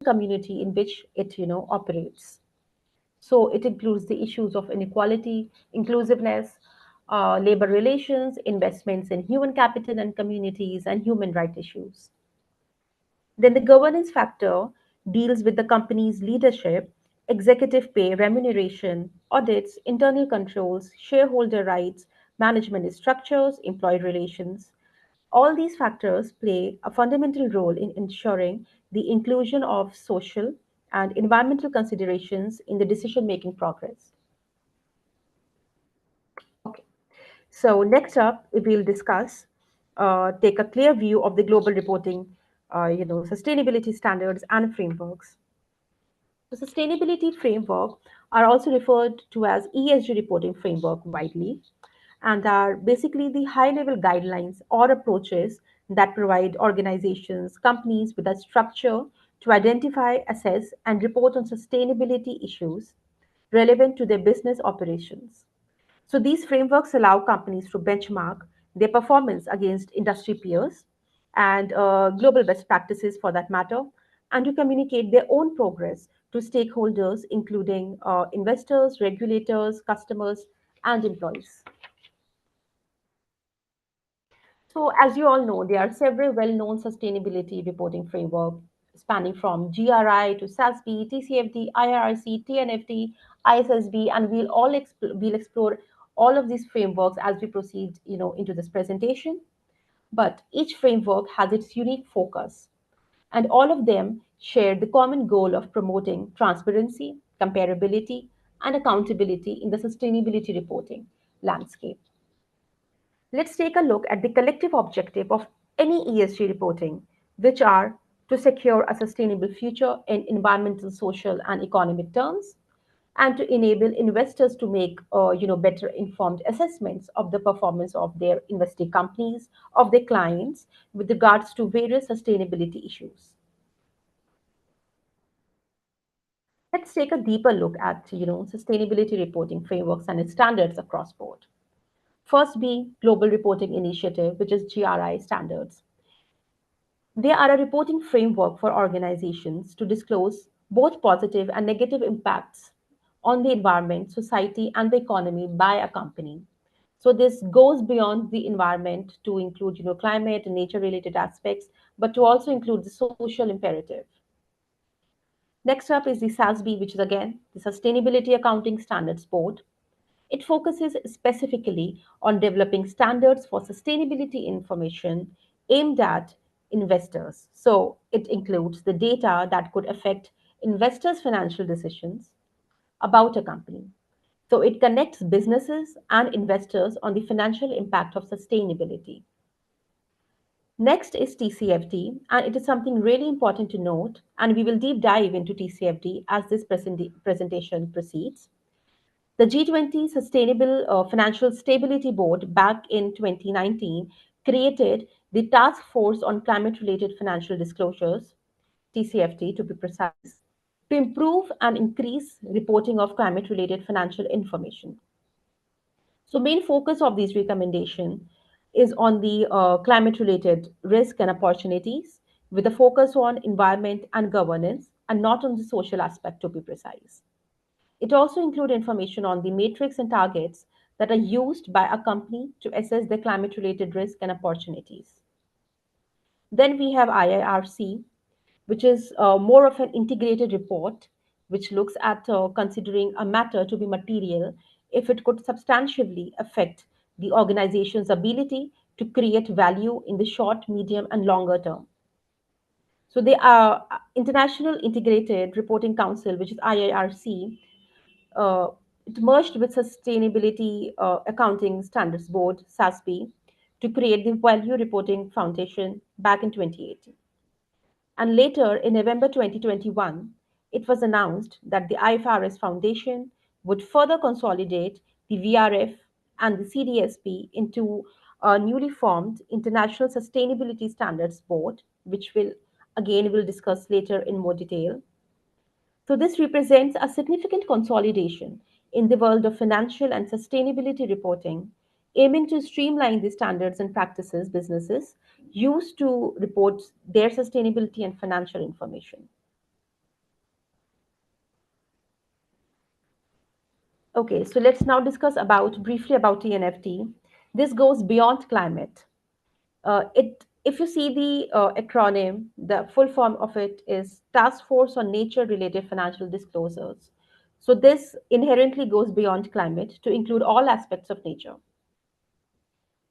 community in which it operates. So it includes the issues of inequality, inclusiveness, labor relations, investments in human capital and communities, and human rights issues. Then the governance factor deals with the company's leadership, executive pay, remuneration, audits, internal controls, shareholder rights, management structures, employee relations. All these factors play a fundamental role in ensuring the inclusion of social and environmental considerations in the decision making progress. Okay. So next up, we'll discuss, take a clear view of the global reporting, sustainability standards and frameworks. The sustainability framework are also referred to as ESG reporting framework widely, and are basically the high-level guidelines or approaches that provide organizations, companies with a structure to identify, assess, and report on sustainability issues relevant to their business operations. So these frameworks allow companies to benchmark their performance against industry peers and global best practices for that matter, and to communicate their own progress to stakeholders, including investors, regulators, customers, and employees. So, as you all know, there are several well-known sustainability reporting frameworks spanning from GRI to SASB, TCFD, IRRC, TNFD, ISSB, and we'll explore all of these frameworks as we proceed, into this presentation. But each framework has its unique focus, and all of them share the common goal of promoting transparency, comparability, and accountability in the sustainability reporting landscape. Let's take a look at the collective objective of any ESG reporting, which are to secure a sustainable future in environmental, social, and economic terms, and to enable investors to make better informed assessments of the performance of their investing companies, of their clients, with regards to various sustainability issues. Let's take a deeper look at sustainability reporting frameworks and its standards across board. First being Global Reporting Initiative, which is GRI standards. They are a reporting framework for organizations to disclose both positive and negative impacts on the environment, society, and the economy by a company. So this goes beyond the environment to include, climate and nature-related aspects, but to also include the social imperative. Next up is the SASB, which is again the Sustainability Accounting Standards Board. It focuses specifically on developing standards for sustainability information aimed at investors. So it includes the data that could affect investors' financial decisions about a company. So it connects businesses and investors on the financial impact of sustainability. Next is TCFD, and it is something really important to note, and we will deep dive into TCFD as this presentation proceeds. The G20 Sustainable Financial Stability Board back in 2019 created the Task Force on Climate Related Financial Disclosures, TCFD to be precise, to improve and increase reporting of climate related financial information. So, main focus of these recommendations is on the climate related risk and opportunities with a focus on environment and governance and not on the social aspect to be precise. It also includes information on the matrix and targets that are used by a company to assess their climate related risk and opportunities. Then we have IIRC, which is more of an integrated report which looks at considering a matter to be material if it could substantially affect the organization's ability to create value in the short, medium, and longer term. So the International Integrated Reporting Council, which is IIRC, uh, it merged with Sustainability Accounting Standards Board, SASB, to create the Value Reporting Foundation back in 2018. And later, in November 2021, it was announced that the IFRS Foundation would further consolidate the VRF and the CDSP into a newly formed International Sustainability Standards Board, which we'll discuss later in more detail. So this represents a significant consolidation in the world of financial and sustainability reporting, aiming to streamline the standards and practices businesses use to report their sustainability and financial information. Okay, so let's now discuss about briefly about TNFT. This goes beyond climate. If you see the acronym, the full form of it is Task Force on Nature-related Financial Disclosures. So this inherently goes beyond climate to include all aspects of nature.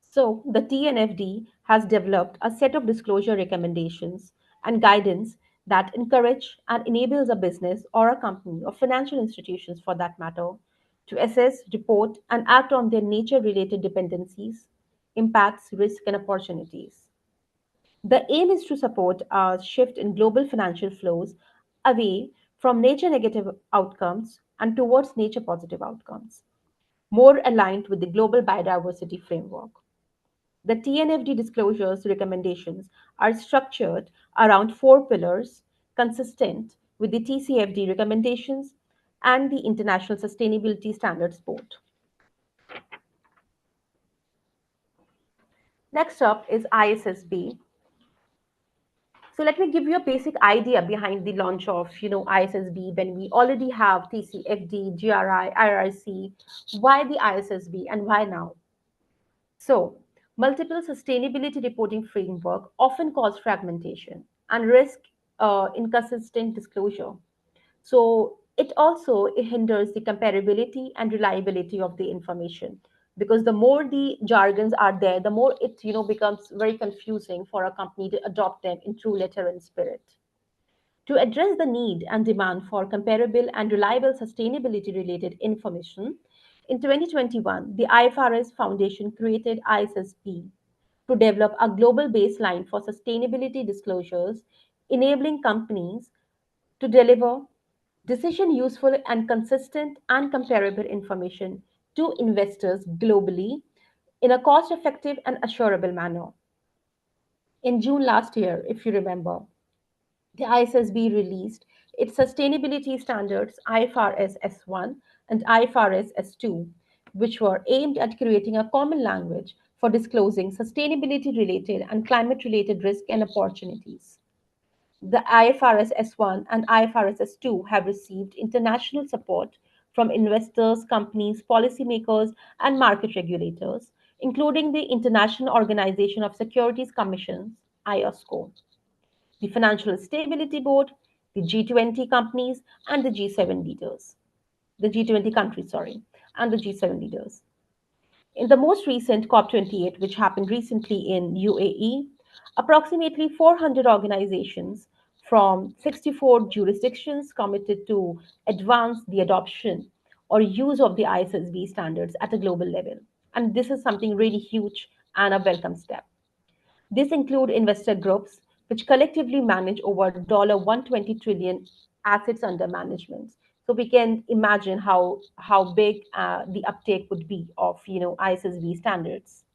So, the TNFD has developed a set of disclosure recommendations and guidance that encourage and enables a business or a company or financial institutions for that matter to assess, report, and act on their nature related dependencies, impacts, risks, and opportunities. The aim is to support a shift in global financial flows away from nature negative outcomes and towards nature positive outcomes, more aligned with the global biodiversity framework. The TNFD disclosures recommendations are structured around four pillars consistent with the TCFD recommendations and the International Sustainability Standards Board. Next up is ISSB. So let me give you a basic idea behind the launch of ISSB when we already have TCFD, GRI, IRC. Why the ISSB and why now? So, multiple sustainability reporting framework often cause fragmentation and risk inconsistent disclosure. So, it also hinders the comparability and reliability of the information because the more the jargons are there, the more it becomes very confusing for a company to adopt them in true letter and spirit. To address the need and demand for comparable and reliable sustainability related information, in 2021, the IFRS Foundation created ISSB to develop a global baseline for sustainability disclosures, enabling companies to deliver decision useful and consistent and comparable information to investors globally in a cost effective and assurable manner. In June last year, if you remember, the ISSB released its sustainability standards IFRS S1 and IFRS S2, which were aimed at creating a common language for disclosing sustainability related and climate related risks and opportunities. The IFRS S1 and IFRS S2 have received international support from investors, companies, policymakers, and market regulators, including the International Organization of Securities Commissions, IOSCO, the Financial Stability Board, the G20 companies, and the G7 leaders. The G20 countries, sorry, and the G7 leaders. In the most recent COP28, which happened recently in UAE, approximately 400 organizations from 64 jurisdictions committed to advance the adoption or use of the ISSB standards at a global level. And this is something really huge and a welcome step. These include investor groups, which collectively manage over $120 trillion assets under management. So we can imagine how big the uptake would be of ISSB standards.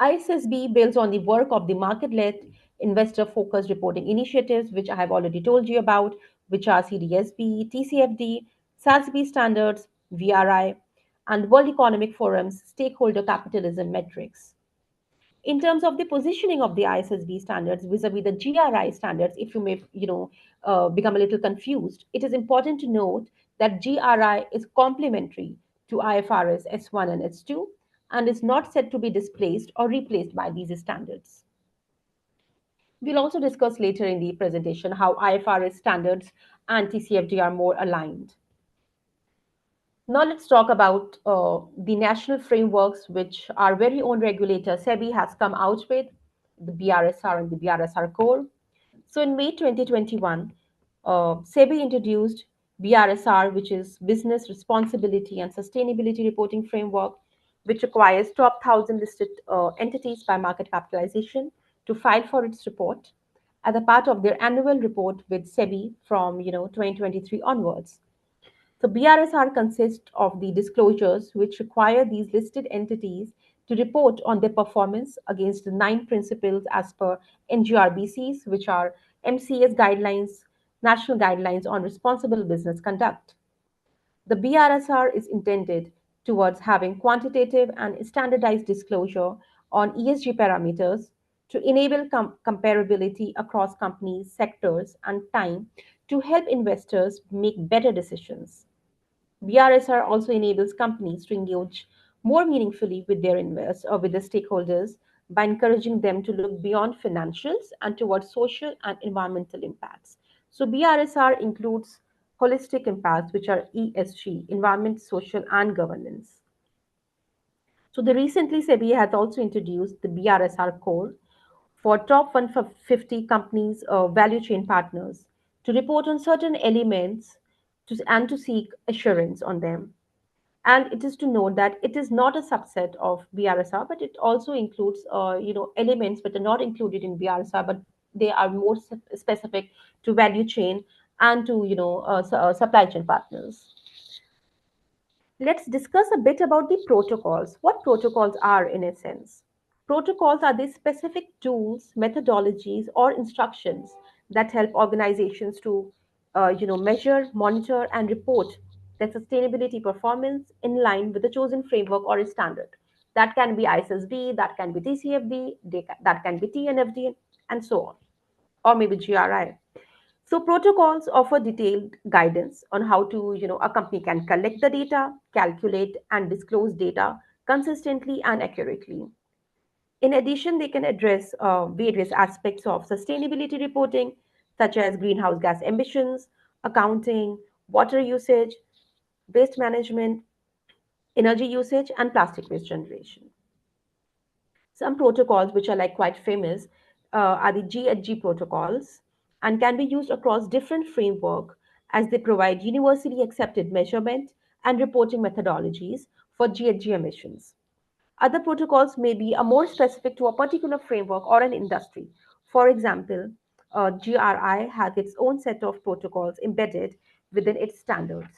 ISSB builds on the work of the market-led investor-focused reporting initiatives, which I have already told you about, which are CDSB, TCFD, SASB standards, VRI, and World Economic Forum's stakeholder capitalism metrics. In terms of the positioning of the ISSB standards vis-a-vis the GRI standards, if you may, become a little confused, it is important to note that GRI is complementary to IFRS S1 and S2 and is not said to be displaced or replaced by these standards. We'll also discuss later in the presentation how IFRS standards and TCFD are more aligned. Now let's talk about the national frameworks which our very own regulator SEBI has come out with, the BRSR and the BRSR core. So in May 2021, SEBI introduced BRSR, which is Business Responsibility and Sustainability Reporting Framework, which requires top 1,000 listed entities by market capitalization to file for its report as a part of their annual report with SEBI from 2023 onwards. So BRSR consists of the disclosures which require these listed entities to report on their performance against the 9 principles as per NGRBCs, which are MCS guidelines, national guidelines on responsible business conduct. The BRSR is intended towards having quantitative and standardized disclosure on ESG parameters to enable comparability across companies, sectors, and time to help investors make better decisions. BRSR also enables companies to engage more meaningfully with their investors or with the stakeholders by encouraging them to look beyond financials and towards social and environmental impacts. So BRSR includes holistic impacts, which are ESG, environment, social, and governance. So the recently SEBI has also introduced the BRSR core for top 150 companies or value chain partners to report on certain elements and to seek assurance on them. And it is to note that it is not a subset of BRSR, but it also includes, elements that are not included in BRSR, but they are more specific to value chain and to, supply chain partners. Let's discuss a bit about the protocols. What protocols are, in essence? Protocols are the specific tools, methodologies, or instructions that help organizations to, measure, monitor, and report their sustainability performance in line with a chosen framework or a standard. That can be ISSB, that can be TCFD, that can be TNFD, and so on, or maybe GRI. So protocols offer detailed guidance on how to, a company can collect the data, calculate and disclose data consistently and accurately. In addition, they can address various aspects of sustainability reporting, such as greenhouse gas emissions, accounting, water usage, waste management, energy usage, and plastic waste generation. Some protocols, which are like quite famous, are the GHG protocols and can be used across different framework as they provide universally accepted measurement and reporting methodologies for GHG emissions. Other protocols may be more specific to a particular framework or an industry. For example, GRI has its own set of protocols embedded within its standards.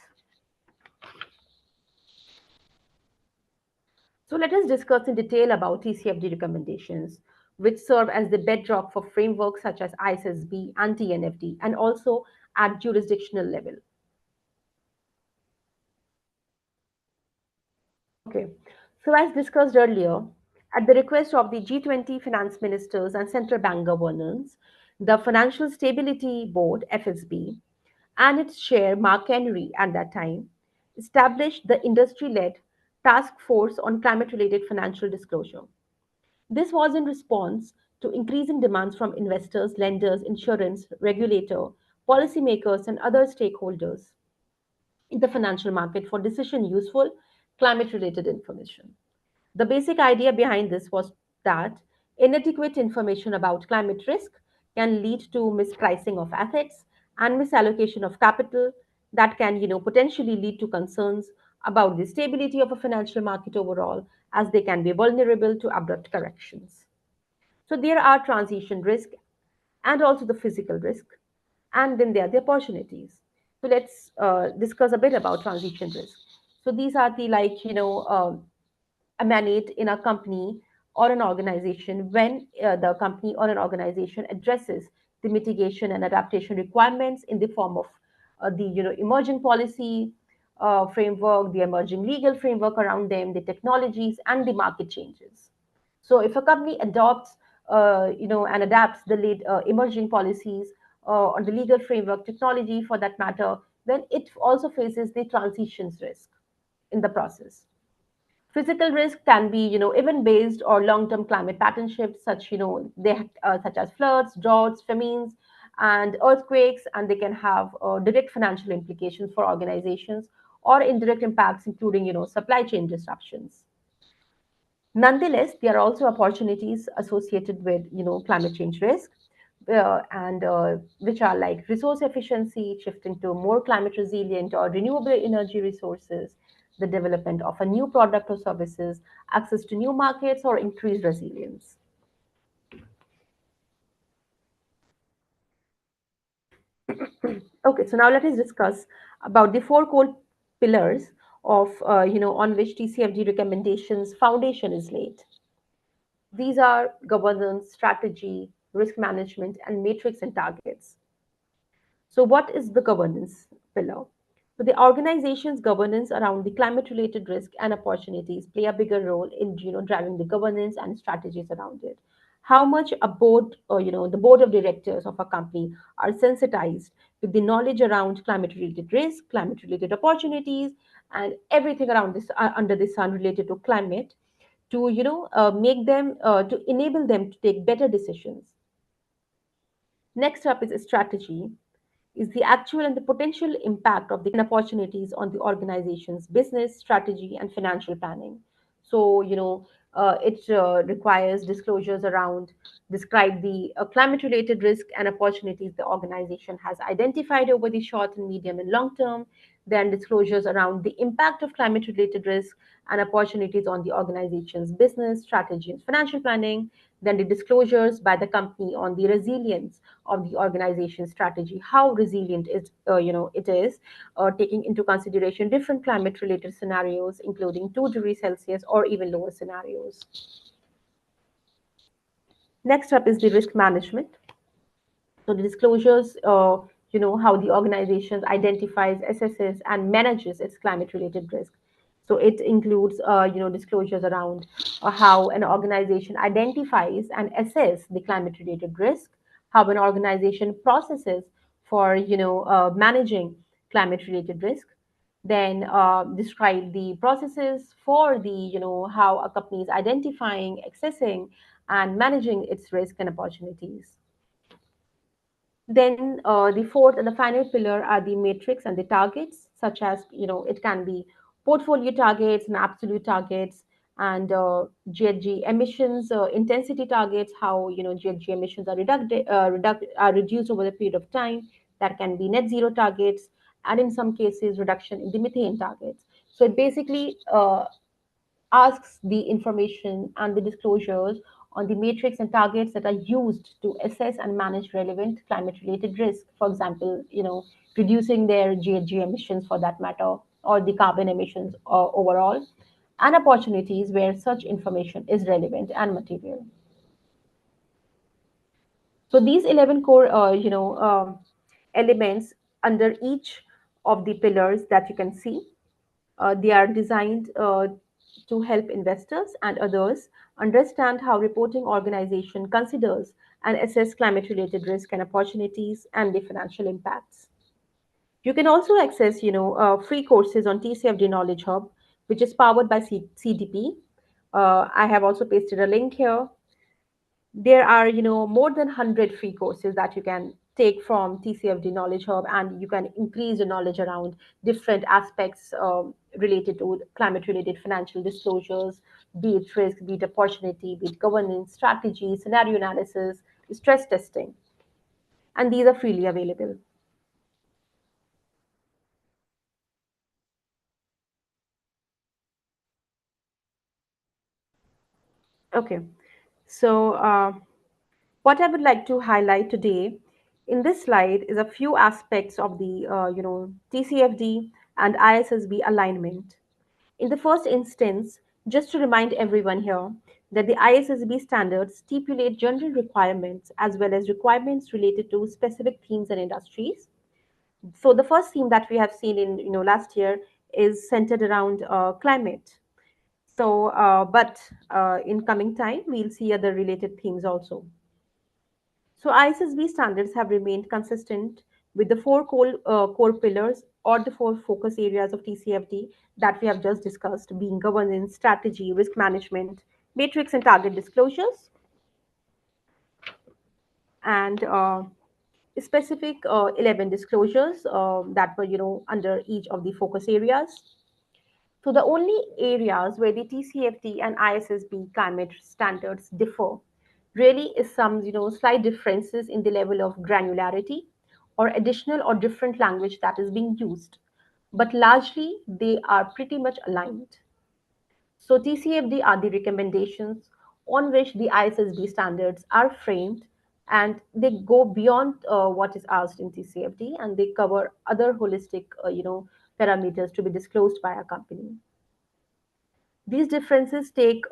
So let us discuss in detail about TCFD recommendations, which serve as the bedrock for frameworks such as ISSB and TNFD, and also at jurisdictional level. Okay, so as discussed earlier, at the request of the G20 finance ministers and central bank governors, the Financial Stability Board, FSB, and its chair, Mark Henry, at that time, established the industry led Task Force on Climate Related Financial Disclosure. This was in response to increasing demands from investors, lenders, insurance, regulator, policymakers, and other stakeholders in the financial market for decision useful climate related information. The basic idea behind this was that inadequate information about climate risk can lead to mispricing of assets and misallocation of capital that can, potentially lead to concerns about the stability of a financial market overall, as they can be vulnerable to abrupt corrections. So there are transition risk and also the physical risk, and then there are the opportunities. So let's discuss a bit about transition risk. So these are the emanate in a company or an organization when the company or an organization addresses the mitigation and adaptation requirements in the form of the emerging policy framework, the emerging legal framework around them, the technologies, and the market changes. So if a company adopts, and adapts the emerging policies or the legal framework, technology for that matter, then it also faces the transitions risk in the process. Physical risk can be, event-based or long-term climate pattern shifts, such as floods, droughts, famines, and earthquakes, and they can have direct financial implications for organizations or indirect impacts, including, supply chain disruptions. Nonetheless, there are also opportunities associated with, climate change risk, and which are like resource efficiency, shifting to more climate resilient or renewable energy resources, the development of a new product or services, access to new markets, or increased resilience. Okay, so now let us discuss about the four core pillars of, on which TCFD recommendations foundation is laid. These are governance, strategy, risk management, and matrix and targets. So, what is the governance pillar? So, the organization's governance around the climate-related risk and opportunities play a bigger role in, driving the governance and strategies around it. how much a board, the board of directors of a company are sensitized with the knowledge around climate related risk, climate related opportunities, and everything around this under the sun related to climate, to make them to enable them to take better decisions. Next up is strategy, is the actual and the potential impact of the opportunities on the organization's business strategy and financial planning. So, it requires disclosures around describe the climate related risk and opportunities the organization has identified over the short and medium and long term. Then disclosures around the impact of climate related risk and opportunities on the organization's business strategy and financial planning. Then the disclosures by the company on the resilience of the organization strategy, how resilient it is, taking into consideration different climate related scenarios, including 2 degrees Celsius or even lower scenarios. Next up is the risk management. So the disclosures, how the organization identifies, assesses, and manages its climate-related risk. So it includes, disclosures around how an organization identifies and assess the climate-related risk, how an organization processes for, managing climate-related risk. Then describe the processes for the, how a company is identifying, accessing, and managing its risk and opportunities. Then the fourth and the final pillar are the matrix and the targets, such as, it can be portfolio targets and absolute targets, and GHG emissions intensity targets, how GHG emissions are are reduced over the period of time. That can be net zero targets, and in some cases reduction in the methane targets. So it basically asks the information and the disclosures on the matrix and targets that are used to assess and manage relevant climate related risk. For example, reducing their GHG emissions for that matter, or the carbon emissions overall, and opportunities where such information is relevant and material. So these 11 core, elements under each of the pillars that you can see, they are designed to help investors and others understand how reporting organization considers and assess climate related risk and opportunities and the financial impacts. You can also access, free courses on TCFD Knowledge Hub, which is powered by CDP. I have also pasted a link here. There are, more than 100 free courses that you can take from TCFD Knowledge Hub, and you can increase your knowledge around different aspects related to climate related financial disclosures, be it risk, be it opportunity, be it governance strategy, scenario analysis, stress testing, and these are freely available. Okay, so what I would like to highlight today in this slide is a few aspects of the TCFD and ISSB alignment. In the first instance, just to remind everyone here that the ISSB standards stipulate general requirements as well as requirements related to specific themes and industries. So the first theme that we have seen in last year is centered around climate. So, but in coming time, we'll see other related themes also. So ISSB standards have remained consistent with the four core pillars or the four focus areas of TCFD that we have just discussed, being governance, strategy, risk management, matrix and target disclosures, and specific 11 disclosures that were, under each of the focus areas. So the only areas where the TCFD and ISSB climate standards differ really is some, slight differences in the level of granularity or additional or different language that is being used. But largely, they are pretty much aligned. So TCFD are the recommendations on which the ISSB standards are framed, and they go beyond what is asked in TCFD, and they cover other holistic, parameters to be disclosed by a company. These differences take,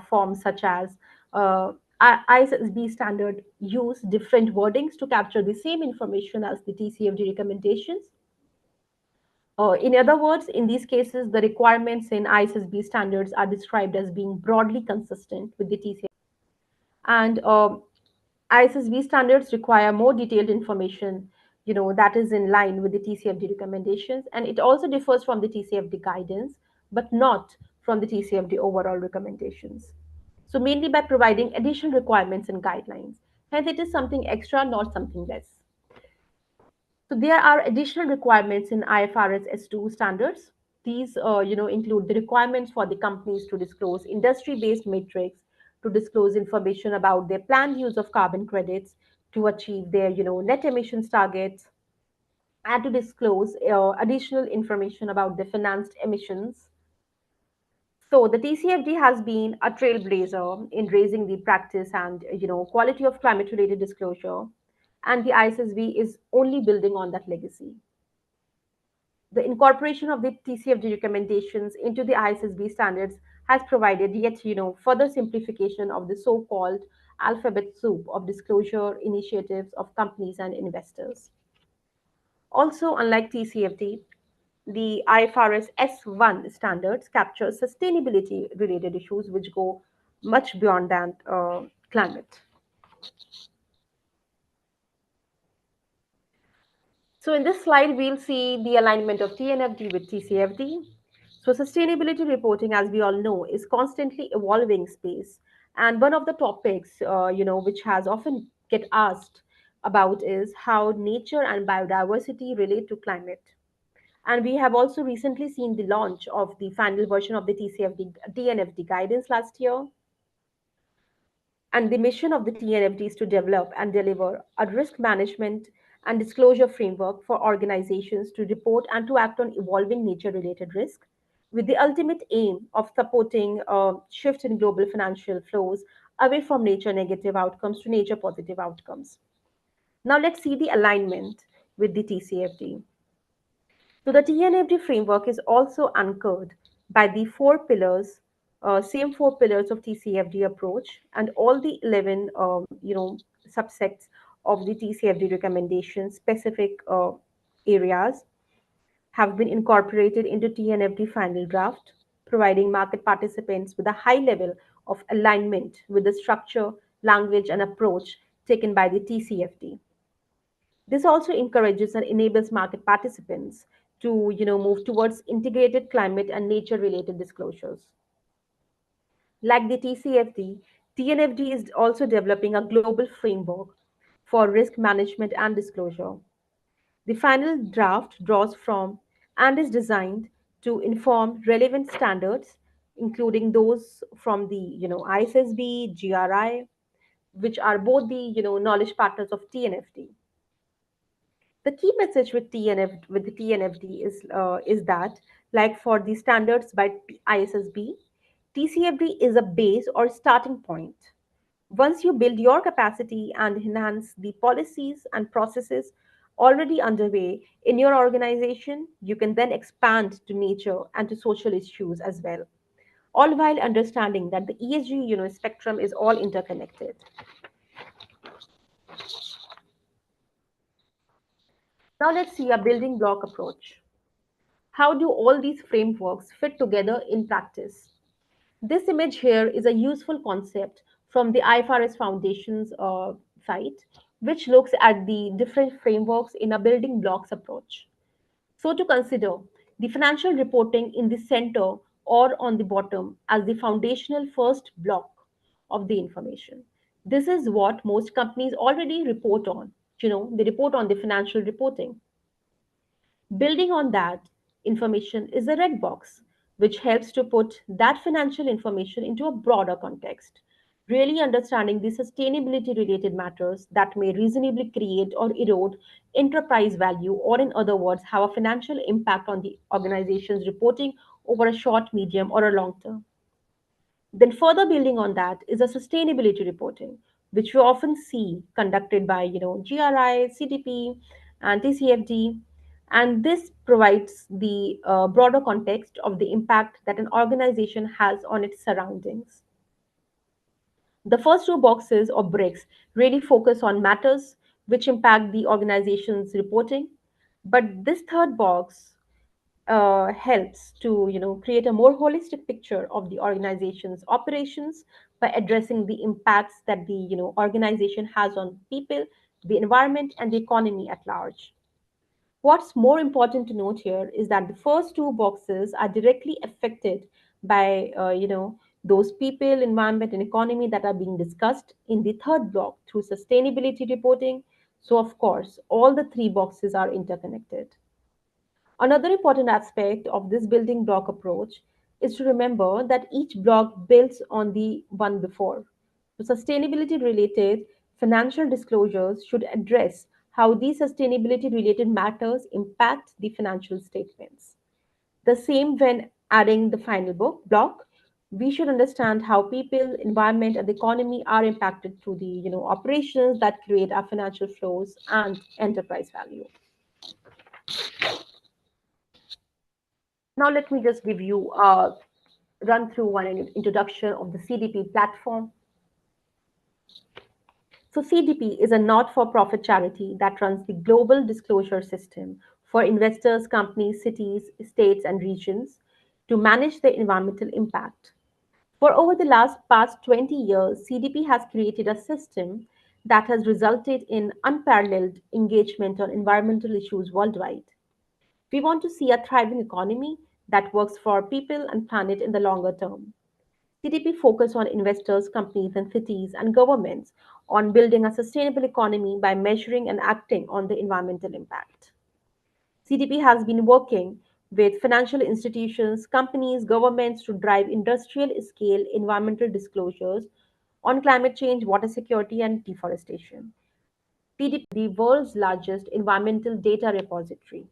forms such as ISSB standard use different wordings to capture the same information as the TCFD recommendations. In other words, in these cases, the requirements in ISSB standards are described as being broadly consistent with the TCFD. And ISSB standards require more detailed information, that is in line with the TCFD recommendations, and it also differs from the TCFD guidance, but not from the TCFD overall recommendations. So mainly by providing additional requirements and guidelines. Hence, it is something extra, not something less. So there are additional requirements in IFRS S2 standards. These, include the requirements for the companies to disclose industry-based metrics, to disclose information about their planned use of carbon credits to achieve their, net emissions targets, and to disclose additional information about the financed emissions. So the TCFD has been a trailblazer in raising the practice and quality of climate-related disclosure, and the ISSB is only building on that legacy. The incorporation of the TCFD recommendations into the ISSB standards has provided yet further simplification of the so-called alphabet soup of disclosure initiatives of companies and investors. Also, unlike TCFD, the IFRS S1 standards capture sustainability related issues which go much beyond that climate. So in this slide, we'll see the alignment of TNFD with TCFD. So sustainability reporting, as we all know, is constantly evolving space. And one of the topics, which has often get asked about is how nature and biodiversity relate to climate. And we have also recently seen the launch of the final version of the TNFD guidance last year. And the mission of the TNFD is to develop and deliver a risk management and disclosure framework for organizations to report and to act on evolving nature related risk, with the ultimate aim of supporting a shift in global financial flows away from nature negative outcomes to nature positive outcomes. Now let's see the alignment with the TCFD. So the TNFD framework is also anchored by the four pillars, same four pillars of TCFD approach, and all the 11, subsets of the TCFD recommendations, specific areas, have been incorporated into TNFD final draft, providing market participants with a high level of alignment with the structure, language, and approach taken by the TCFD. This also encourages and enables market participants to move towards integrated climate and nature related disclosures. Like the TCFD, TNFD is also developing a global framework for risk management and disclosure. The final draft draws from and is designed to inform relevant standards, including those from the ISSB, GRI, which are both the knowledge partners of TNFD. The key message with the TNFD is that, like for the standards by ISSB, TCFD is a base or starting point. Once you build your capacity and enhance the policies and processes already underway in your organization, you can then expand to nature and to social issues as well. All while understanding that the ESG spectrum is all interconnected. Now let's see a building block approach. How do all these frameworks fit together in practice? This image here is a useful concept from the IFRS Foundation's site, which looks at the different frameworks in a building blocks approach. So, to consider the financial reporting in the center or on the bottom as the foundational first block of the information. This is what most companies already report on. They report on the financial reporting. Building on that information is a red box, which helps to put that financial information into a broader context, really understanding the sustainability related matters that may reasonably create or erode enterprise value, or in other words, have a financial impact on the organization's reporting over a short, medium, or a long term. Then further building on that is a sustainability reporting, which we often see conducted by GRI, CDP, and TCFD, and this provides the broader context of the impact that an organization has on its surroundings. The first two boxes or bricks really focus on matters which impact the organization's reporting, but this third box helps to create a more holistic picture of the organization's operations, by addressing the impacts that the organization has on people, the environment, and the economy at large. What's more important to note here is that the first two boxes are directly affected by those people, environment, and economy that are being discussed in the third block through sustainability reporting. So of course all the three boxes are interconnected. Another important aspect of this building block approach is to remember that each block builds on the one before. So, sustainability related financial disclosures should address how these sustainability related matters impact the financial statements. The same when adding the final block, we should understand how people, environment, and the economy are impacted through the operations that create our financial flows and enterprise value. Now, let me just give you a run through one introduction of the CDP platform. So, CDP is a not for profit charity that runs the global disclosure system for investors, companies, cities, states, and regions to manage their environmental impact. For over the past 20 years, CDP has created a system that has resulted in unparalleled engagement on environmental issues worldwide. We want to see a thriving economy that works for people and planet in the longer term. CDP focus on investors, companies, and cities and governments on building a sustainable economy by measuring and acting on the environmental impact. CDP has been working with financial institutions, companies, governments to drive industrial scale environmental disclosures on climate change, water security, and deforestation. CDP the world's largest environmental data repository.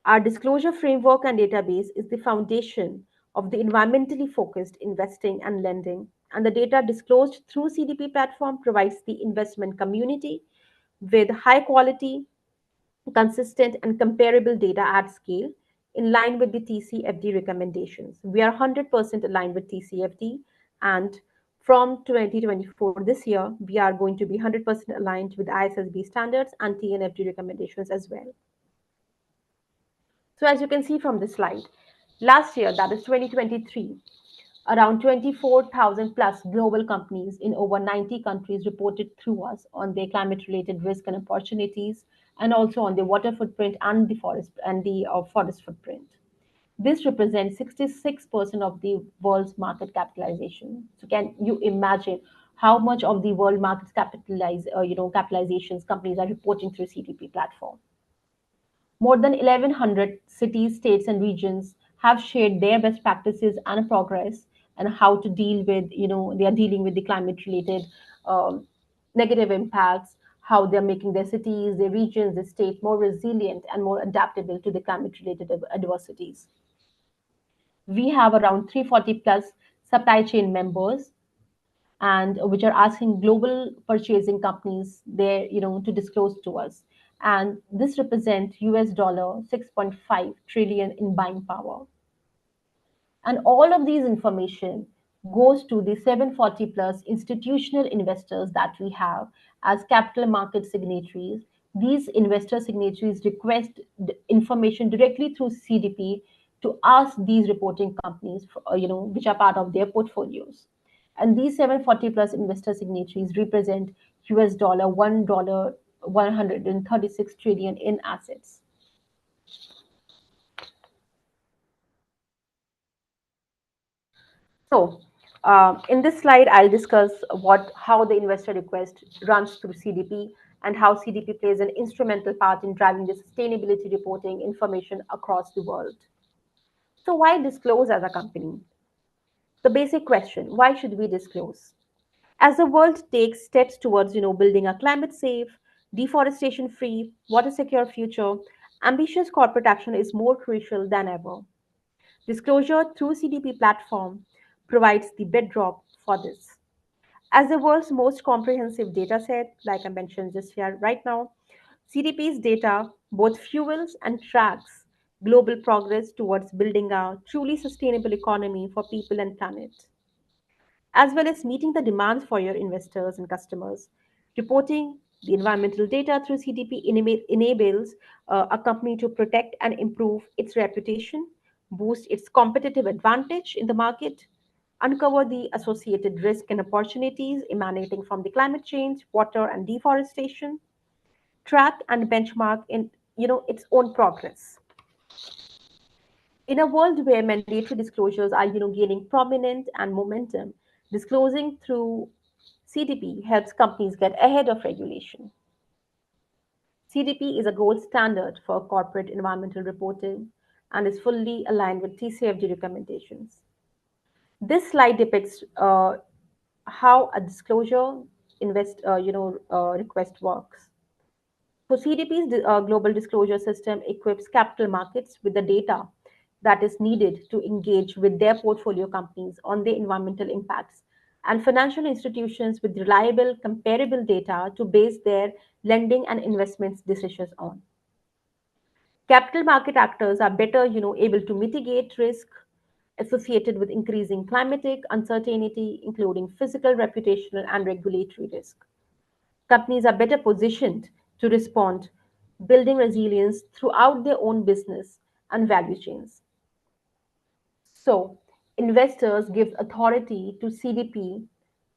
Our disclosure framework and database is the foundation of the environmentally focused investing and lending, and the data disclosed through CDP platform provides the investment community with high quality, consistent, and comparable data at scale in line with the TCFD recommendations. We are 100% aligned with TCFD, and from 2024 this year, we are going to be 100% aligned with ISSB standards and TNFD recommendations as well. So as you can see from this slide, last year, that is 2023, around 24,000 plus global companies in over 90 countries reported through us on their climate-related risk and opportunities, and also on their water footprint and the forest footprint. This represents 66% of the world's market capitalization. So can you imagine how much of the world market capitalizations companies are reporting through CDP platform? More than 1,100 cities, states, and regions have shared their best practices and progress and how to deal with, they are dealing with the climate-related um, negative impacts, how they're making their cities, their regions, their state more resilient and more adaptable to the climate-related adversities. We have around 340 plus supply chain members and which are asking global purchasing companies there to disclose to us, and this represents US dollar 6.5 trillion in buying power. And all of these information goes to the 740 plus institutional investors that we have as capital market signatories. These investor signatories request information directly through CDP to ask these reporting companies, which are part of their portfolios. And these 740 plus investor signatories represent US dollar $1 136 trillion in assets. So, in this slide, I'll discuss how the investor request runs through CDP and how CDP plays an instrumental part in driving the sustainability reporting information across the world. So, why disclose as a company? The basic question: why should we disclose? As the world takes steps towards, building a climate-safe, deforestation-free, water-secure future, ambitious corporate action is more crucial than ever. Disclosure through CDP platform provides the bedrock for this. As the world's most comprehensive data set, like I mentioned just here right now, CDP's data both fuels and tracks global progress towards building a truly sustainable economy for people and planet, as well as meeting the demands for your investors and customers. Reporting the environmental data through CDP enables a company to protect and improve its reputation, boost its competitive advantage in the market, uncover the associated risk and opportunities emanating from the climate change, water and deforestation, track and benchmark in its own progress. In a world where mandatory disclosures are gaining prominent and momentum, disclosing through CDP helps companies get ahead of regulation. CDP is a gold standard for corporate environmental reporting and is fully aligned with TCFD recommendations. This slide depicts how a disclosure request works. So CDP's global disclosure system equips capital markets with the data that is needed to engage with their portfolio companies on their environmental impacts and financial institutions with reliable, comparable data to base their lending and investments decisions on. Capital market actors are better, able to mitigate risk associated with increasing climatic uncertainty, including physical, reputational, and regulatory risk. Companies are better positioned to respond, building resilience throughout their own business and value chains. So, investors give authority to CDP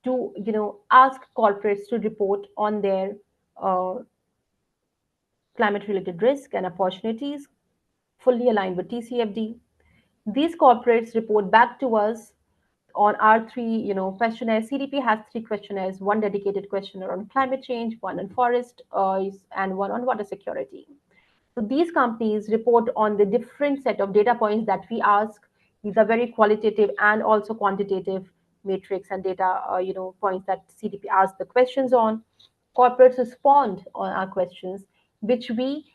to ask corporates to report on their uh, climate related risk and opportunities fully aligned with TCFD. These corporates report back to us on our three questionnaires. CDP has three questionnaires: one dedicated questionnaire on climate change, one on forest, and one on water security. So these companies report on the different set of data points that we ask. These are very qualitative and also quantitative matrix and data points that CDP asks the questions on. Corporates respond on our questions, which we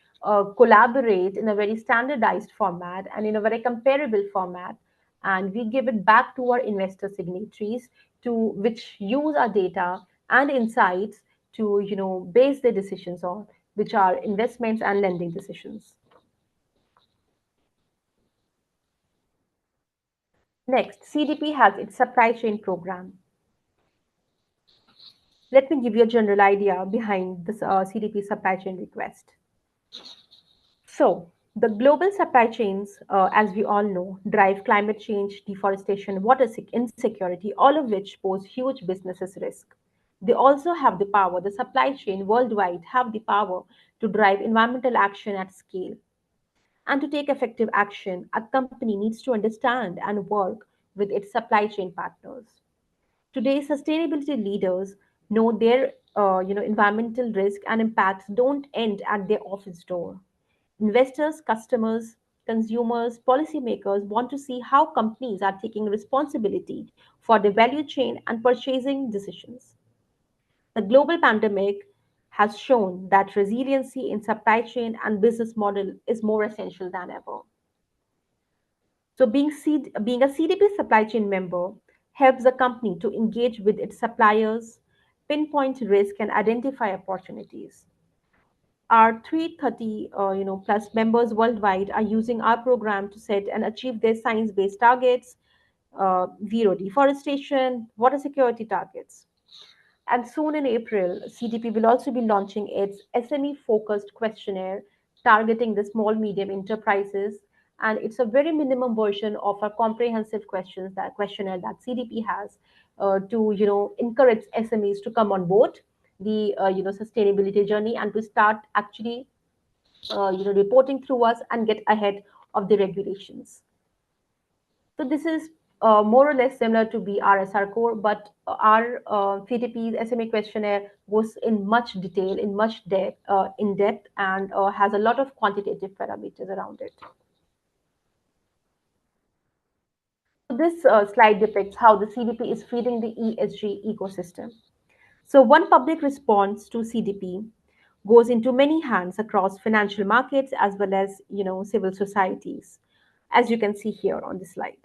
collaborate in a very standardized format and in a very comparable format, and we give it back to our investor signatories to which use our data and insights to base their decisions on, which are investments and lending decisions. Next, CDP has its supply chain program. Let me give you a general idea behind this CDP supply chain request. So, the global supply chains, as we all know, drive climate change, deforestation, water insecurity, all of which pose huge businesses risk. They also have the power, the supply chain worldwide have the power to drive environmental action at scale. And to take effective action, a company needs to understand and work with its supply chain partners. Today, sustainability leaders know their environmental risk and impacts don't end at their office door. Investors, customers, consumers, policymakers want to see how companies are taking responsibility for the value chain and purchasing decisions. The global pandemic has shown that resiliency in supply chain and business model is more essential than ever. So, being a CDP supply chain member helps the company to engage with its suppliers, pinpoint risk, and identify opportunities. Our 330 plus members worldwide are using our program to set and achieve their science-based targets, zero deforestation, water security targets. And soon in April, CDP will also be launching its SME focused questionnaire targeting the small medium enterprises. And it's a very minimum version of a comprehensive questions that questionnaire that CDP has to encourage SMEs to come on board the sustainability journey and to start actually reporting through us and get ahead of the regulations. So this is more or less similar to BRSR core, but our CTP's SMA questionnaire goes in much detail, in much depth, in depth, and has a lot of quantitative parameters around it. So this slide depicts how the CDP is feeding the ESG ecosystem. So one public response to CDP goes into many hands across financial markets as well as civil societies, as you can see here on the slide.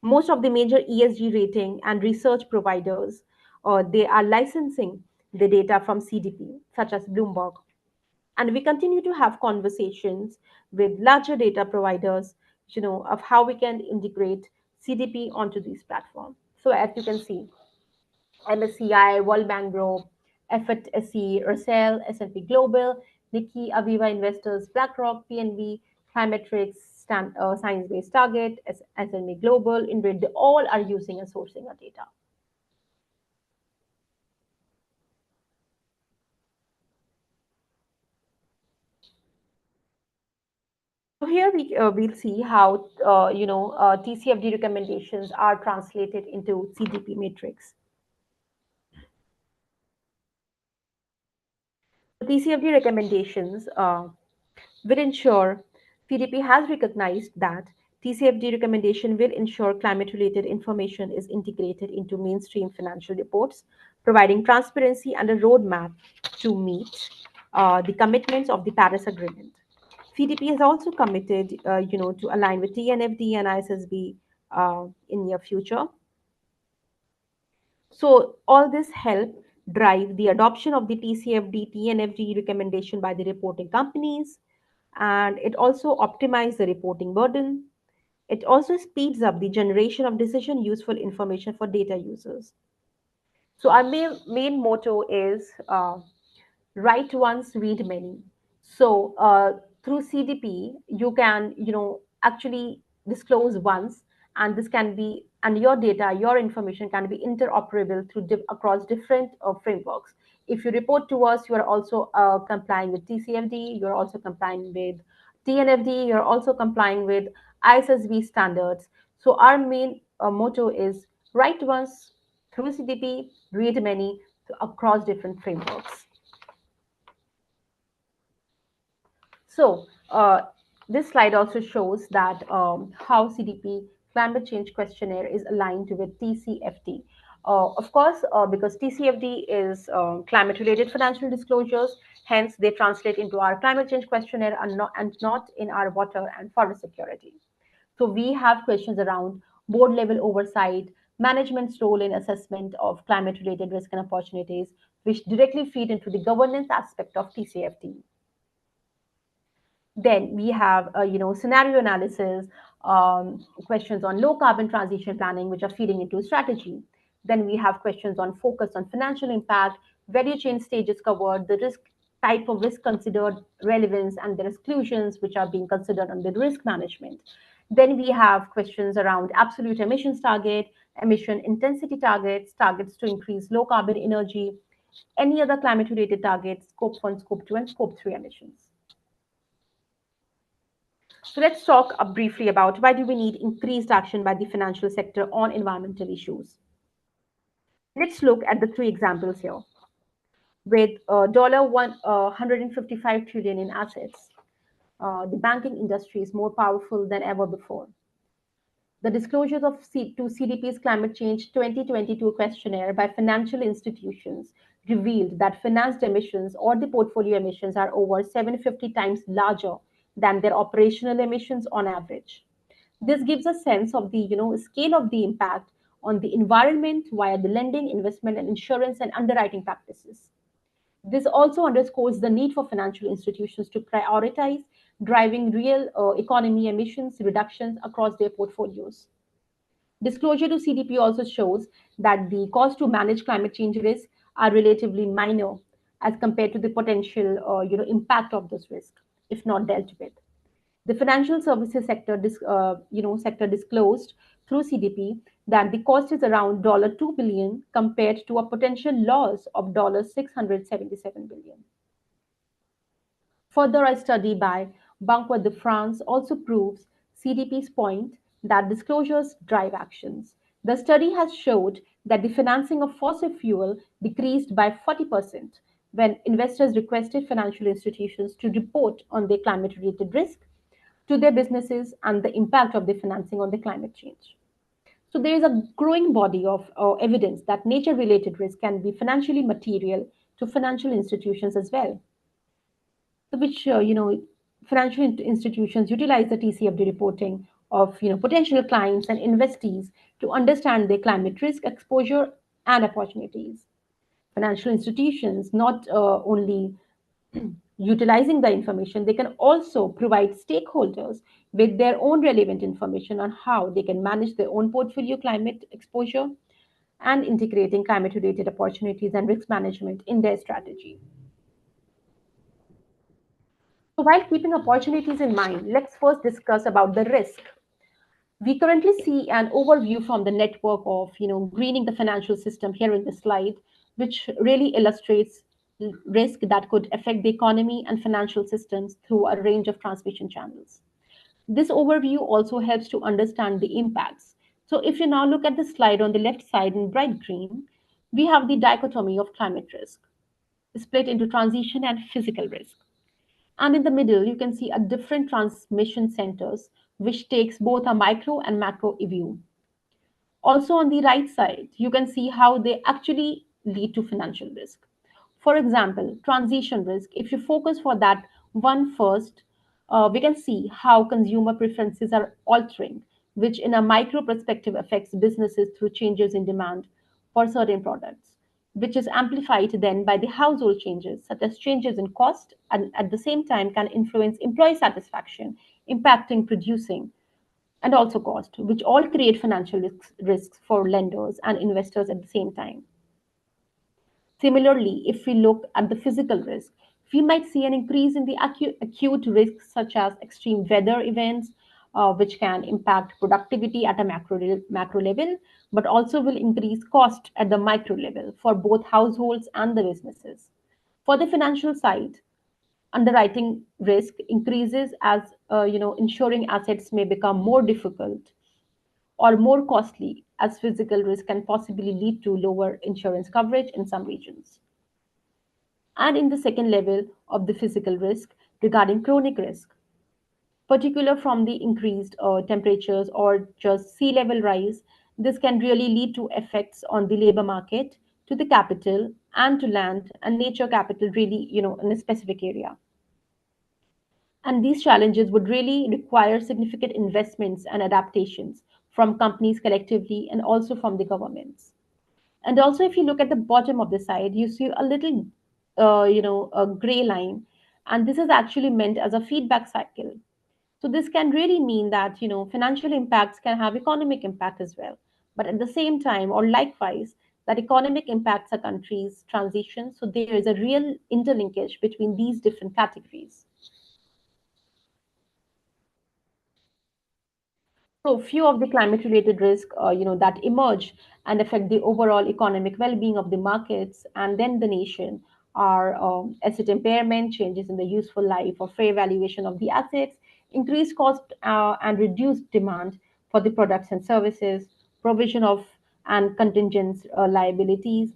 Most of the major ESG rating and research providers, they are licensing the data from CDP, such as Bloomberg. And we continue to have conversations with larger data providers, of how we can integrate CDP onto these platforms. So as you can see, MSCI, World Bank Group, FTSE, Russell, S&P Global, Nikkei, Aviva Investors, BlackRock, PNB, Climatrix, Science Based Target, SME Global, InVid, they all are using and sourcing our data. So here we'll see how TCFD recommendations are translated into CDP matrix. TCFD recommendations will ensure CDP has recognized that TCFD recommendation will ensure climate related information is integrated into mainstream financial reports, providing transparency and a roadmap to meet the commitments of the Paris Agreement. CDP has also committed, to align with TNFD and ISSB in near future. So all this help drive the adoption of the TCFD, TNFD recommendation by the reporting companies, and it also optimizes the reporting burden. It also speeds up the generation of decision useful information for data users. So our main motto is write once, read many. So through CDP, you can actually disclose once, and this can be and your data, your information can be interoperable through across different frameworks. If you report to us, you are also complying with TCFD. You are also complying with TNFD. You are also complying with ISSB standards. So our main motto is write once through CDP, read many across different frameworks. So this slide also shows that how CDP climate change questionnaire is aligned with TCFD. Of course, because TCFD is climate related financial disclosures, hence they translate into our climate change questionnaire and not in our water and forest security. So we have questions around board level oversight, management's role in assessment of climate related risk and opportunities, which directly feed into the governance aspect of TCFD. Then we have, scenario analysis, questions on low carbon transition planning, which are feeding into strategy. Then we have questions on focus on financial impact, value chain stages covered, the risk type of risk considered, relevance, and the exclusions which are being considered under risk management. Then we have questions around absolute emissions target, emission intensity targets, targets to increase low carbon energy, any other climate related targets, scope 1, scope 2, and scope 3 emissions. So let's talk briefly about why do we need increased action by the financial sector on environmental issues. Let's look at the three examples here. With $155 trillion in assets, the banking industry is more powerful than ever before. The disclosures to CDP's Climate Change 2022 questionnaire by financial institutions revealed that financed emissions or the portfolio emissions are over 750 times larger than their operational emissions on average. This gives a sense of the scale of the impact on the environment via the lending, investment, and insurance and underwriting practices. This also underscores the need for financial institutions to prioritize driving real economy emissions reductions across their portfolios. Disclosure to CDP also shows that the cost to manage climate change risks are relatively minor as compared to the potential impact of this risk if not dealt with. The financial services sector disclosed through CDP that the cost is around $2 billion compared to a potential loss of $677 billion. Further, a study by Banque de France also proves CDP's point that disclosures drive actions. The study has showed that the financing of fossil fuel decreased by 40% when investors requested financial institutions to report on their climate related risk to their businesses and the impact of the financing on the climate change. So there is a growing body of evidence that nature-related risk can be financially material to financial institutions as well. So which financial institutions utilize the TCFD reporting of potential clients and investees to understand their climate risk exposure and opportunities. Financial institutions not only utilizing the information, they can also provide stakeholders with their own relevant information on how they can manage their own portfolio climate exposure and integrating climate related opportunities and risk management in their strategy. So while keeping opportunities in mind, let's first discuss about the risk. We currently see an overview from the network of greening the financial system here in the slide, which really illustrates risk that could affect the economy and financial systems through a range of transmission channels. This overview also helps to understand the impacts. So if you now look at the slide on the left side in bright green, we have the dichotomy of climate risk split into transition and physical risk. And in the middle, you can see a different transmission centers, which takes both a micro and macro view. Also, on the right side, you can see how they actually lead to financial risk. For example, transition risk, if you focus for that one first, we can see how consumer preferences are altering, which in a micro perspective affects businesses through changes in demand for certain products, which is amplified then by the household changes, such as changes in cost, and at the same time can influence employee satisfaction, impacting producing and also cost, which all create financial risks for lenders and investors at the same time. Similarly, if we look at the physical risk, we might see an increase in the acute risks such as extreme weather events, which can impact productivity at a macro level, but also will increase cost at the micro level for both households and the businesses. For the financial side, underwriting risk increases as ensuring assets may become more difficult or more costly, as physical risk can possibly lead to lower insurance coverage in some regions. And in the second level of the physical risk regarding chronic risk, particular from the increased temperatures or just sea level rise, this can really lead to effects on the labor market, to the capital, and to land and nature capital, really, in a specific area. And these challenges would really require significant investments and adaptations from companies collectively and also from the governments. And also, if you look at the bottom of the side, you see a little, a gray line, and this is actually meant as a feedback cycle. So this can really mean that financial impacts can have economic impact as well, but at the same time, or likewise, that economic impacts a country's transition. So there is a real interlinkage between these different categories. So few of the climate-related risks, that emerge and affect the overall economic well-being of the markets and then the nation are asset impairment, changes in the useful life or fair valuation of the assets, increased cost and reduced demand for the products and services, provision of and contingent liabilities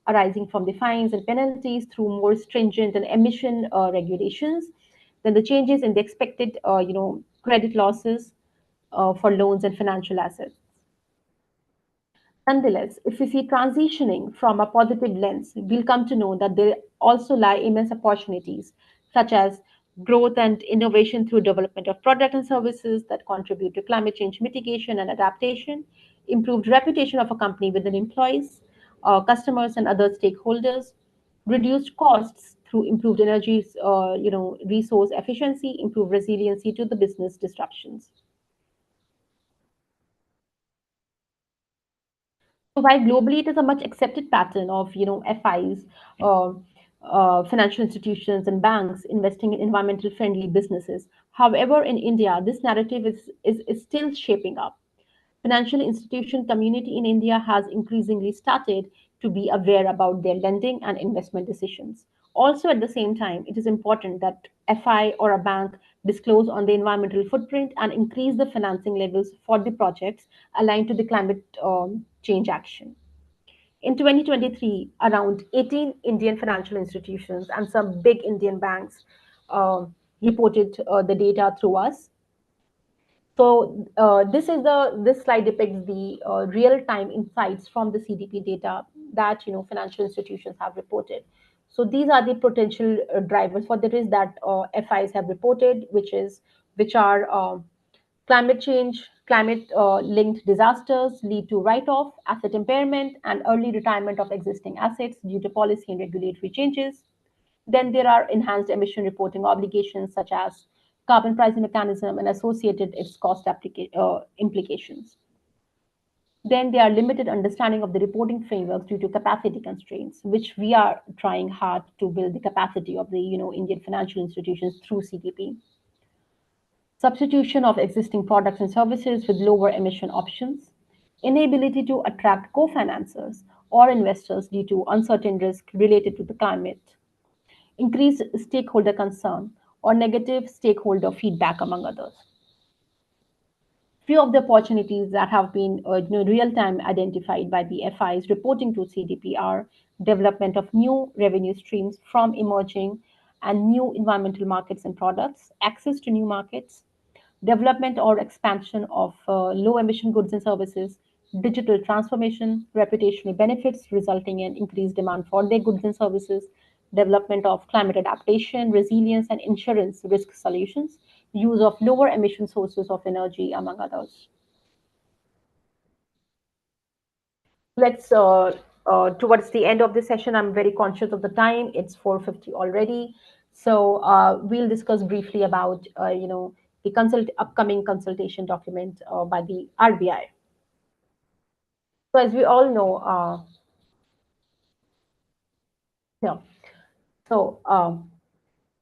arising from the fines and penalties through more stringent and emission regulations, then the changes in the expected, credit losses for loans and financial assets. Nonetheless, if we see transitioning from a positive lens, we'll come to know that there also lie immense opportunities, such as growth and innovation through development of products and services that contribute to climate change mitigation and adaptation, improved reputation of a company within employees, customers, and other stakeholders, reduced costs through improved energy, resource efficiency, improved resiliency to the business disruptions. So while globally it is a much accepted pattern of FIs, uh, financial institutions and banks investing in environmental friendly businesses. However, in India, this narrative is still shaping up. Financial institution community in India has increasingly started to be aware about their lending and investment decisions. Also, at the same time, it is important that FI or a bank disclose on the environmental footprint and increase the financing levels for the projects aligned to the climate change action. In 2023, around 18 Indian financial institutions and some big Indian banks uh, reported the data through us. So this slide depicts the real-time insights from the CDP data that financial institutions have reported. So these are the potential drivers for the risk that FIs have reported, which are climate change, climate linked disasters lead to write off, asset impairment, and early retirement of existing assets due to policy and regulatory changes. Then there are enhanced emission reporting obligations such as carbon pricing mechanism and associated its cost implications. Then there are limited understanding of the reporting frameworks due to capacity constraints, which we are trying hard to build the capacity of the Indian financial institutions through CDP. Substitution of existing products and services with lower emission options, inability to attract co-financers or investors due to uncertain risk related to the climate, increased stakeholder concern or negative stakeholder feedback, among others. Few of the opportunities that have been real-time identified by the FIs reporting to CDP are development of new revenue streams from emerging and new environmental markets and products, access to new markets, development or expansion of low emission goods and services, digital transformation, reputational benefits resulting in increased demand for their goods and services, development of climate adaptation, resilience, and insurance risk solutions, use of lower emission sources of energy, among others. Let's towards the end of the session, I'm very conscious of the time. It's 4:50 already. So we'll discuss briefly about the upcoming consultation document by the RBI. So as we all know, yeah. So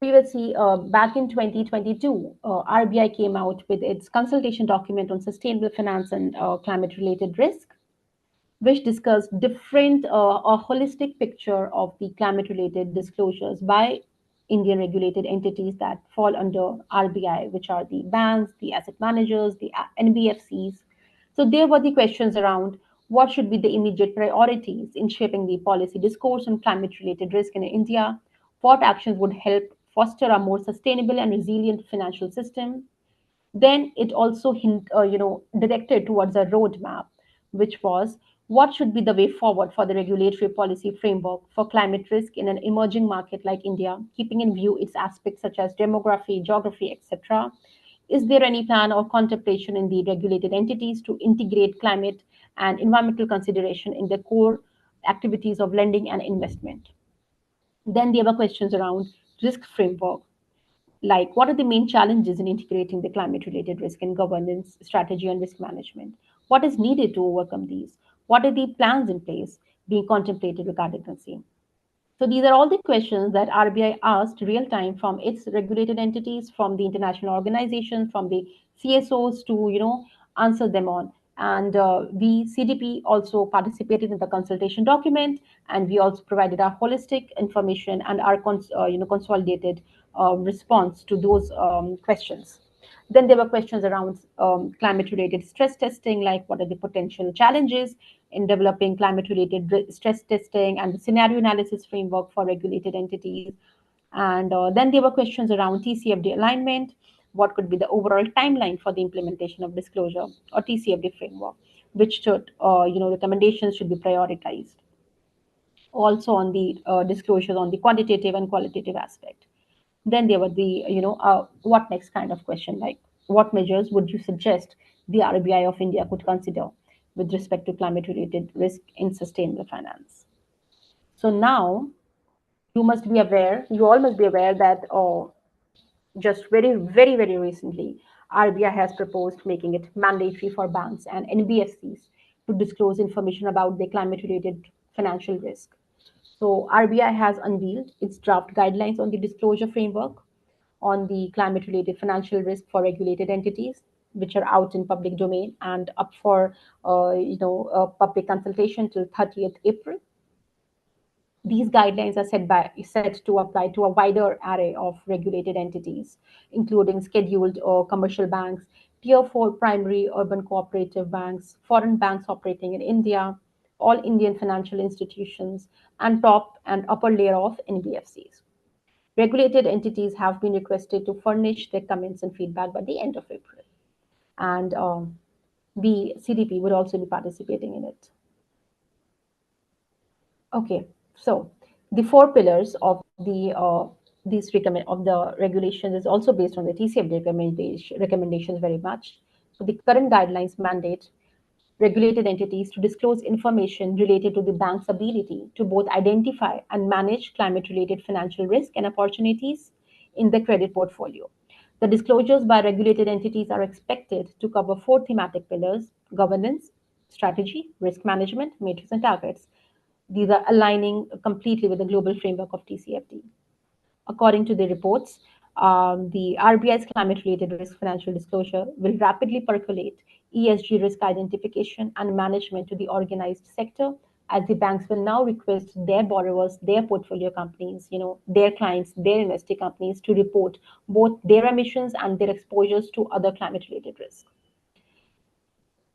previously, back in 2022, RBI came out with its consultation document on sustainable finance and climate-related risk, which discussed different a holistic picture of the climate related disclosures by Indian regulated entities that fall under RBI, which are the banks, the asset managers, the NBFCs. So there were the questions around what should be the immediate priorities in shaping the policy discourse on climate related risk in India, what actions would help foster a more sustainable and resilient financial system, then it also directed towards a roadmap, which was what should be the way forward for the regulatory policy framework for climate risk in an emerging market like India, keeping in view its aspects such as demography, geography, etc. Is there any plan or contemplation in the regulated entities to integrate climate and environmental consideration in the core activities of lending and investment? Then there were questions around risk framework, like what are the main challenges in integrating the climate related risk in governance, strategy, and risk management? What is needed to overcome these? What are the plans in place being contemplated regarding the same? So these are all the questions that RBI asked real time from its regulated entities, from the international organizations, from the CSOs to answer them on. And we CDP also participated in the consultation document, and we also provided our holistic information and our consolidated response to those questions. Then there were questions around climate related stress testing, like what are the potential challenges in developing climate related stress testing and the scenario analysis framework for regulated entities. And then there were questions around TCFD alignment, what could be the overall timeline for the implementation of disclosure or TCFD framework, which should, recommendations should be prioritized. Also on the disclosures on the quantitative and qualitative aspect. Then there were the what next kind of question, like what measures would you suggest the RBI of India could consider with respect to climate related risk in sustainable finance? So now you all must be aware that just very recently, RBI has proposed making it mandatory for banks and NBFCs to disclose information about their climate related financial risk. So RBI has unveiled its draft guidelines on the disclosure framework on the climate related financial risk for regulated entities, which are out in public domain and up for public consultation till 30th April. These guidelines are set to apply to a wider array of regulated entities, including scheduled or commercial banks, tier 4 primary urban cooperative banks, foreign banks operating in India, all Indian financial institutions, and top and upper layer of NBFCs. Regulated entities have been requested to furnish their comments and feedback by the end of April. And the CDP would also be participating in it. Okay, so the four pillars of the regulations is also based on the TCFD recommendations very much. So the current guidelines mandate regulated entities to disclose information related to the bank's ability to both identify and manage climate-related financial risk and opportunities in the credit portfolio. The disclosures by regulated entities are expected to cover four thematic pillars: governance, strategy, risk management, matrix, and targets. These are aligning completely with the global framework of TCFD. According to the reports, the RBI's climate related risk financial disclosure will rapidly percolate ESG risk identification and management to the organized sector, as the banks will now request their borrowers, their portfolio companies, their clients, their investing companies to report both their emissions and their exposures to other climate related risks.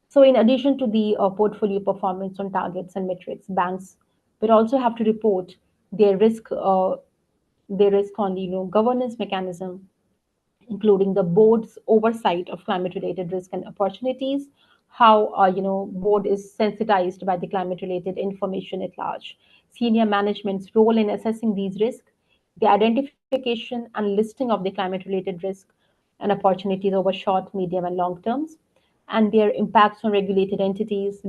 So, in addition to the portfolio performance on targets and metrics, banks will also have to report their risk, their risk on the governance mechanism, including the board's oversight of climate-related risk and opportunities, how board is sensitized by the climate-related information at large, senior management's role in assessing these risks, the identification and listing of the climate-related risk and opportunities over short, medium, and long terms, and their impacts on regulated entities,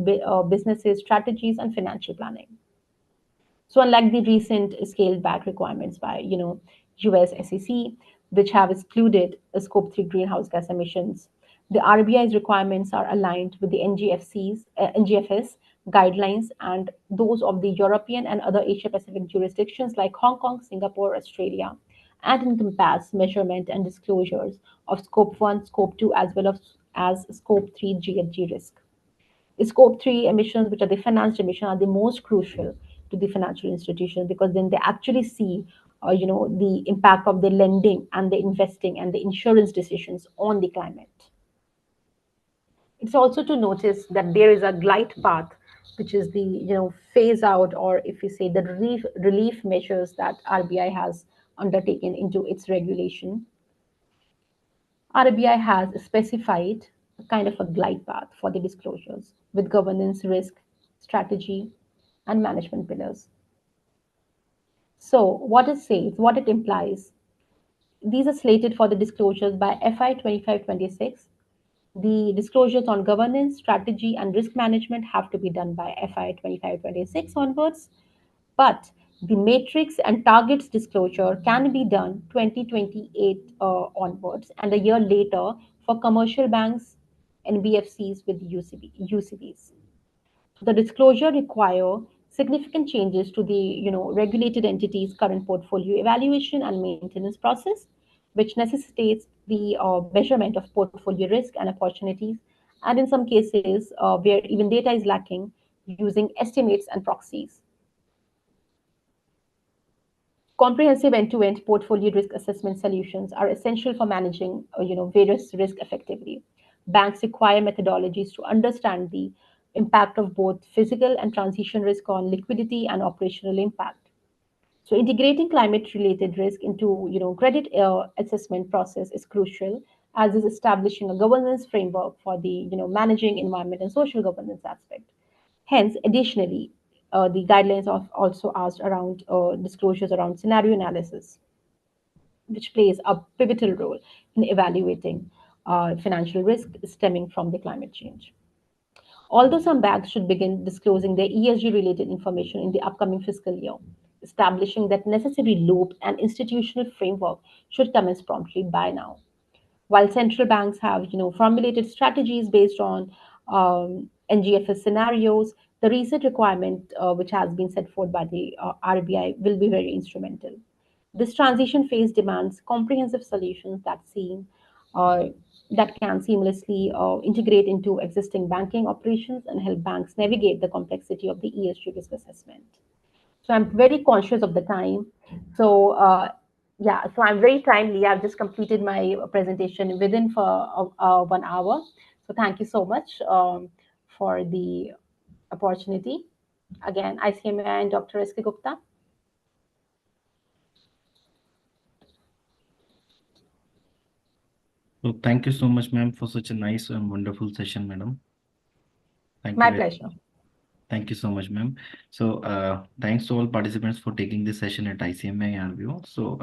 businesses, strategies, and financial planning. So unlike the recent scaled back requirements by US SEC, which have excluded scope 3 greenhouse gas emissions, the RBI's requirements are aligned with the NGFS guidelines and those of the European and other Asia Pacific jurisdictions like Hong Kong, Singapore, Australia, and encompass measurement and disclosures of scope 1, scope 2, as well as scope 3 GHG risk. Scope 3 emissions, which are the financed emissions, are the most crucial to the financial institutions because then they actually see, the impact of the lending and the investing and the insurance decisions on the climate. It's also to notice that there is a glide path, which is the phase out, or if you say the relief measures that RBI has undertaken into its regulation. RBI has specified a kind of a glide path for the disclosures with governance, risk, strategy, and management pillars. So, what it says, what it implies, these are slated for the disclosures by FI 25-26. The disclosures on governance, strategy, and risk management have to be done by FI 25-26 onwards, but the matrix and targets disclosure can be done 2028 onwards and a year later for commercial banks, NBFCs with UCBs. So the disclosure require significant changes to the regulated entities' current portfolio evaluation and maintenance process, which necessitates the measurement of portfolio risk and opportunities, and in some cases where even data is lacking, using estimates and proxies. Comprehensive end-to-end portfolio risk assessment solutions are essential for managing various risk effectively. Banks require methodologies to understand the impact of both physical and transition risk on liquidity and operational impact. So integrating climate-related risk into credit assessment process is crucial, as is establishing a governance framework for the managing environment and social governance aspect. Hence, additionally, the guidelines have also asked around disclosures around scenario analysis, which plays a pivotal role in evaluating financial risk stemming from the climate change. Although some banks should begin disclosing their ESG related information in the upcoming fiscal year, establishing that necessary loop and institutional framework should commence promptly by now. While central banks have formulated strategies based on NGFS scenarios, the recent requirement which has been set forth by the RBI will be very instrumental. This transition phase demands comprehensive solutions uh, that can seamlessly integrate into existing banking operations and help banks navigate the complexity of the ESG risk assessment. So I'm very conscious of the time. So yeah, so I'm very timely. I've just completed my presentation within for 1 hour. So thank you so much for the opportunity. Again, ICMA and Dr. S.K. Gupta. So thank you so much, ma'am, for such a nice and wonderful session, madam. Thank you My very pleasure. Thank you so much, ma'am. So, thanks to all participants for taking this session at ICMA RVO. So,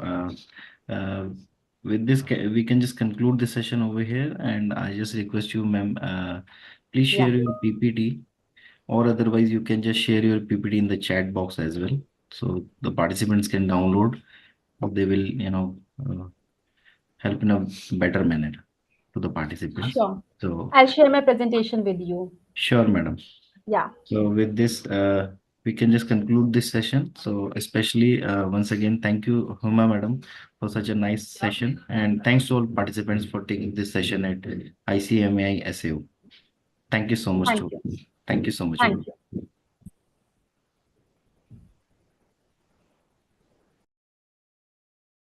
uh, with this, we can just conclude the session over here. And I just request you, ma'am, please share Yeah, your PPT, or otherwise you can just share your PPT in the chat box as well. So the participants can download, or they will, help in a better manner to the participants. sure. So I'll share my presentation with you. Sure, madam. Yeah. So with this, we can just conclude this session. So especially once again, thank you, Huma madam, for such a nice session, and thanks to all participants for taking this session at ICMAI SAO. Thank you so much Thank to. you. Thank you so much. Thank you.